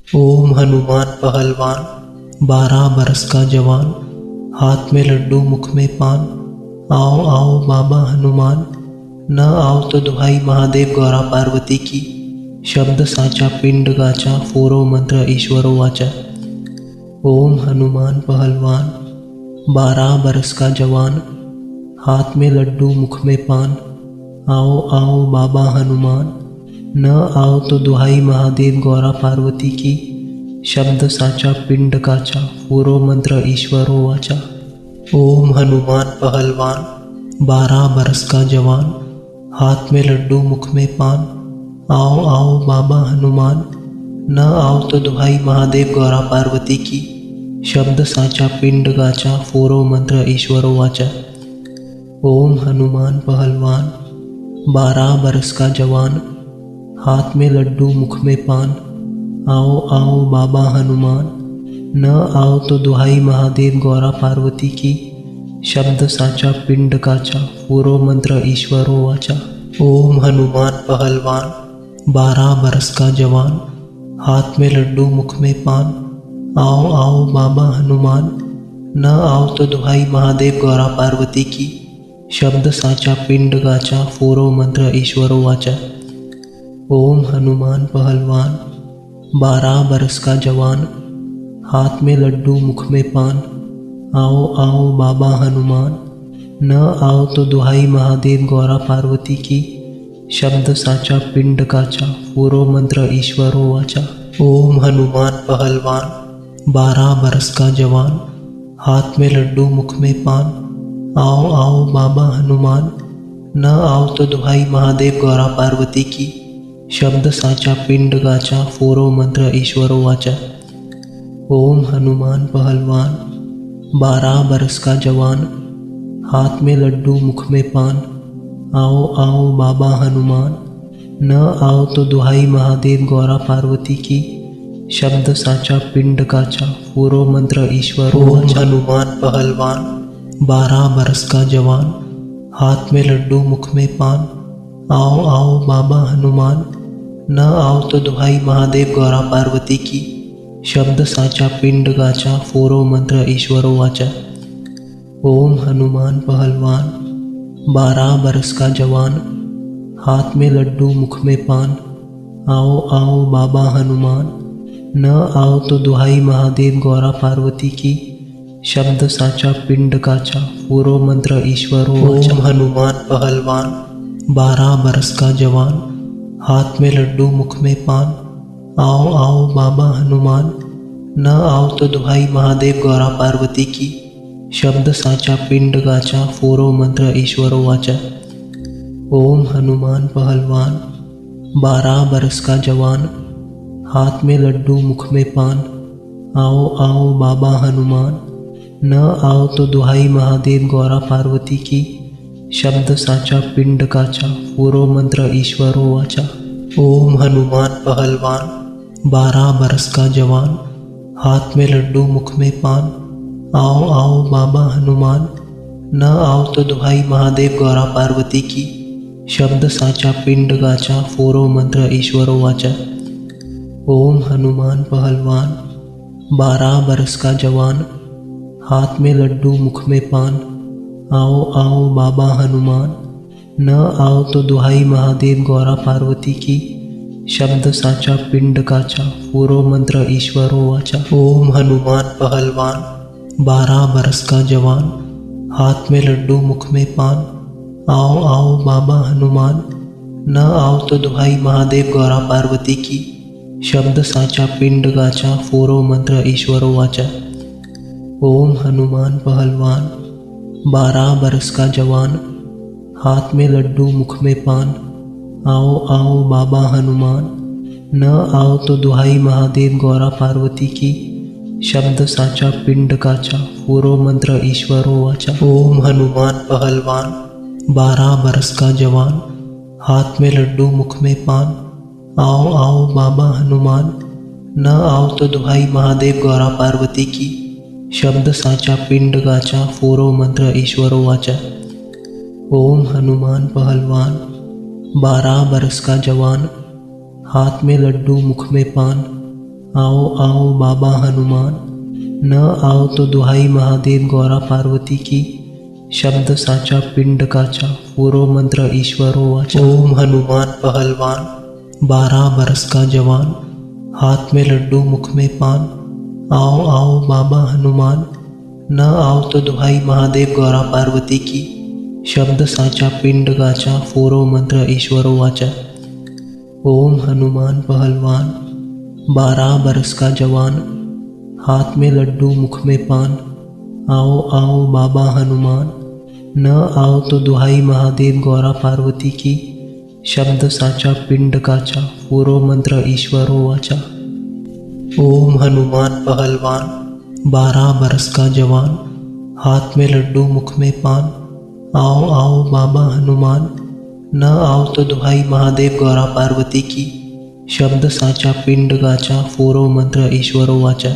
ओम हनुमान पहलवान, 12 बरस का जवान, हाथ में लड्डू मुख में पान। आओ आओ बाबा हनुमान, न आओ तो दुहाई महादेव गौरा पार्वती की। शब्द साचा पिंड गाचा, फोरो मंत्र ईश्वरो वाचा। ओम हनुमान पहलवान, 12 बरस का जवान, हाथ में लड्डू मुख में पान। आओ आओ बाबा हनुमान, न आओ तो दुहाई महादेव गौरा पार्वती की। शब्द साचा पिंड काचा, पूरो मंत्र ईश्वरो वाचा। ओम हनुमान पहलवान, 12 बरस का जवान, हाथ में लड्डू मुख में पान। आओ आओ बाबा हनुमान, न आओ तो दुहाई महादेव गौरा पार्वती की। शब्द साचा पिंड गाचा, फोरो मंत्र ईश्वरो वाचा। ओम हनुमान पहलवान, 12 बरस का जवान, हाथ में लड्डू मुख में पान। आओ आओ बाबा हनुमान, न आओ तो दुहाई महादेव गौरा पार्वती की। शब्द साचा पिंड काचा, पूरो मंत्र ईश्वरो वाचा। ओम हनुमान पहलवान, 12 बरस का जवान, हाथ में लड्डू मुख में पान। आओ आओ बाबा हनुमान, न आओ तो दुहाई महादेव गौरा पार्वती की। शब्द साचा पिंड गाचा, फोरो मंत्र ईश्वरो वाचा। ओम हनुमान पहलवान, 12 बरस का जवान, हाथ में लड्डू मुख में पान। आओ आओ बाबा हनुमान, न आओ तो दुहाई महादेव गौरा पार्वती की। शब्द साचा पिंड काचा, पूरो मंत्र ईश्वरो वाचा। ओम हनुमान पहलवान, 12 बरस का जवान, हाथ में लड्डू मुख में पान। आओ आओ बाबा हनुमान, न आओ तो दुहाई महादेव गौरा पार्वती की। शब्द साचा पिंड गाचा, फोरो मंत्र ईश्वरो वाचा। ओम हनुमान पहलवान, 12 बरस का जवान, हाथ में लड्डू मुख में पान। आओ आओ बाबा हनुमान, न आओ तो दुहाई महादेव गौरा पार्वती की। शब्द साचा पिंड काचा, फोरो मंत्र ईश्वरो वाचा। ओम हनुमान पहलवान, 12 बरस का जवान, हाथ में लड्डू मुख में पान। आओ आओ बाबा हनुमान, न आओ तो दुहाई महादेव गौरा पार्वती की। शब्द साचा पिंड गाचा, फोरो मंत्र ईश्वरो वाचा। ओम हनुमान पहलवान, 12 बरस का जवान, हाथ में लड्डू मुख में पान। आओ आओ बाबा हनुमान, न आओ तो दुहाई महादेव गौरा पार्वती की। शब्द साचा पिंड काचा, पूरो मंत्र ईश्वरो वाचा। ओम हनुमान पहलवान, 12 बरस का जवान, हाथ में लड्डू मुख में पान। आओ आओ बाबा हनुमान, न आओ तो दुहाई महादेव गौरा पार्वती की। शब्द साचा पिंड गाचा, फोरो मंत्र ईश्वरो वाचा। ओम हनुमान पहलवान, 12 बरस का जवान, हाथ में लड्डू मुख में पान। आओ आओ बाबा हनुमान, न आओ तो दुहाई महादेव गौरा पार्वती की। शब्द साचा पिंड काचा, पूरो मंत्र ईश्वरो वाचा। ओम हनुमान पहलवान, 12 बरस का जवान, हाथ में लड्डू मुख में पान। आओ आओ बाबा हनुमान, न आओ तो दुहाई महादेव गौरा पार्वती की। शब्द साचा पिंड गाचा, फोरो मंत्र ईश्वरो वाचा। ओम हनुमान पहलवान, 12 बरस का जवान, हाथ में लड्डू मुख में पान। आओ आओ बाबा हनुमान, न आओ तो दुहाई महादेव गौरा पार्वती की। शब्द साचा पिंड काचा, पूरो मंत्र ईश्वरो वाचा। ओम हनुमान पहलवान, 12 बरस का जवान, हाथ में लड्डू मुख में पान। आओ आओ बाबा हनुमान, न आओ तो दुहाई महादेव गौरा पार्वती की। शब्द साचा पिंड गाचा, फोरो मंत्र ईश्वरो वाचा। ओम हनुमान पहलवान, 12 बरस का जवान, हाथ में लड्डू मुख में पान। आओ आओ बाबा हनुमान, न आओ तो दुहाई महादेव गौरा पार्वती की। शब्द साचा पिंड काचा, पूरो मंत्र ईश्वरो वाचा। ओम हनुमान पहलवान, 12 बरस का जवान, हाथ में लड्डू मुख में पान। आओ आओ बाबा हनुमान, न आओ तो दुहाई महादेव गौरा पार्वती की। शब्द साचा पिंड गाचा, फोरो मंत्र ईश्वरो वाचा। ओम हनुमान पहलवान, 12 बरस का जवान, हाथ में लड्डू मुख में पान। आओ आओ बाबा हनुमान, न आओ तो दुहाई महादेव गौरा पार्वती की, शब्द साचा पिंड काचा, पूरो मंत्र ईश्वरो वाचा। ओम हनुमान पहलवान, 12 बरस का जवान, हाथ में लड्डू मुख में पान, आओ आओ बाबा हनुमान, न आओ तो दुहाई महादेव गौरा पार्वती की, शब्द साचा पिंड काचा, पूरो मंत्र ईश्वरो वाचा। ओम हनुमान पहलवान, 12 बरस का जवान, हाथ में लड्डू मुख में पान, आओ आओ बाबा हनुमान, न आओ तो दुहाई महादेव गौरा पार्वती की, शब्द साचा पिंड काचा, पूरो मंत्र ईश्वरो वाचा। ओम हनुमान पहलवान, 12 बरस का जवान, हाथ में लड्डू मुख में पान, आओ आओ बाबा हनुमान, न आओ तो दुहाई महादेव गौरा पार्वती की, शब्द साचा पिंड काचा, पूरो मंत्र ईश्वरो वाचा।